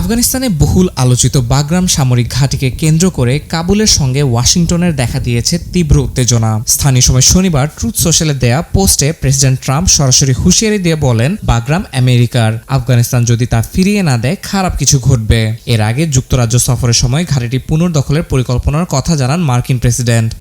আফগানিস্তানে বহুল আলোচিত বাগরাম সামরিক ঘাঁটিকে কেন্দ্র করে কাবুলের সঙ্গে ওয়াশিংটনের দেখা দিয়েছে তীব্র উত্তেজনা। স্থানীয় সময় শনিবার ট্রুথ সোশ্যালে দেয়া পোস্টে প্রেসিডেন্ট ট্রাম্প সরাসরি হুঁশিয়ারি দিয়ে বলেন, বাগরাম আমেরিকার, আফগানিস্তান যদি তা ফিরিয়ে না দেয় খারাপ কিছু ঘটবে। এর আগে যুক্তরাজ্য সফরের সময় ঘাঁটিটি পুনর্দখলের পরিকল্পনার কথা জানান মার্কিন প্রেসিডেন্ট।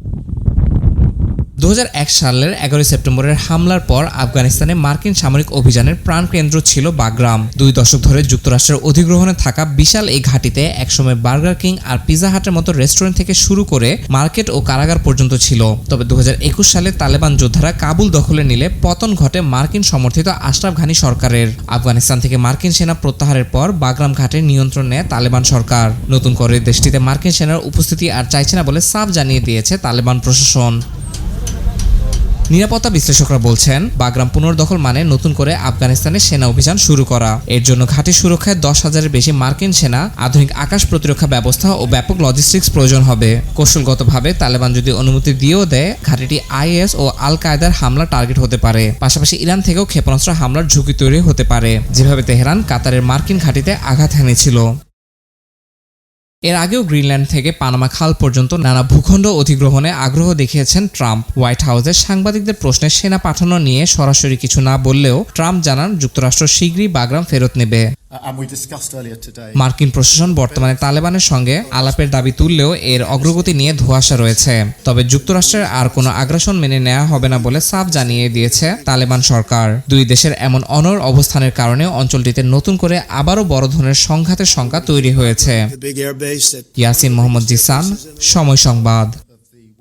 2001 সালের 11 সেপ্টেম্বরের হামলার পর আফগানিস্তানে মার্কিন সামরিক অভিযানের প্রাণকেন্দ্র ছিল বাগরাম। 2 দশক ধরে যুক্তরাষ্ট্রের অধিগ্রহণে থাকা বিশাল এই ঘাঁটিতে একসময় বার্গার কিং আর পিজা হাটের মতো রেস্টুরেন্ট থেকে শুরু করে মার্কেট ও কারাগার পর্যন্ত ছিল। তবে 2021 সালে তালেবান যোদ্ধারা কাবুল দখলে নিলে পতন ঘটে মার্কিন সমর্থিত আশরাফ ঘানি সরকারের। আফগানিস্তান থেকে মার্কিন সেনা প্রত্যাহারের পর বাগরাম ঘাটের নিয়ন্ত্রণ নেয় তালেবান সরকার। নতুন করে দেশটিতে মার্কিন সেনার উপস্থিতি আর চাইছে না বলে সাফ জানিয়ে দিয়েছে তালেবান প্রশাসন। নিরাপত্তা বিশ্লেষকরা বলছেন, বাগরাম পুনর্দখল মানে নতুন করে আফগানিস্তানে সেনা অভিযান শুরু করা। এর জন্য ঘাঁটি সুরক্ষায় 10,000-এর বেশি মার্কিন সেনা, আধুনিক আকাশ প্রতিরক্ষা ব্যবস্থা ও ব্যাপক লজিস্টিক্স প্রয়োজন হবে। কৌশলগতভাবে তালেবান যদি অনুমতি দিয়েও দেয়, ঘাঁটিটি আইএস ও আল কায়দার হামলা টার্গেট হতে পারে। পাশাপাশি ইরান থেকেও ক্ষেপণাস্ত্র হামলার ঝুঁকি তৈরি হতে পারে, যেভাবে তেহরান কাতারের মার্কিন ঘাঁটিতে আঘাত হানেছিল। এর আগেও গ্রিনল্যান্ড থেকে পানামা খাল পর্যন্ত নানা ভূখণ্ড অধিগ্রহণে আগ্রহ দেখিয়েছেন ট্রাম্প। হোয়াইট হাউসে সাংবাদিকদের প্রশ্নে সেনা পাঠানো নিয়ে সরাসরি কিছু না বললেও ট্রাম্প জানান, যুক্তরাষ্ট্র শীঘ্রই বাগরাম ফেরত নেবে। মার্কিন প্রশাসন বর্তমানে তালেবানের সঙ্গে আলাপের দাবি তুললেও এর অগ্রগতি নিয়ে ধোঁয়াশা রয়েছে। তবে যুক্তরাষ্ট্রের আর কোনো আগ্রাসন মেনে নেওয়া হবে না বলে সাফ জানিয়ে দিয়েছে তালেবান সরকার। দুই দেশের এমন অনড় অবস্থানের কারণে অঞ্চলটিতে নতুন করে আবারও বড় ধরনের সংঘাতের শঙ্কা তৈরি হয়েছে। ইয়াসিন মোহাম্মদ জিসান, সময় সংবাদ।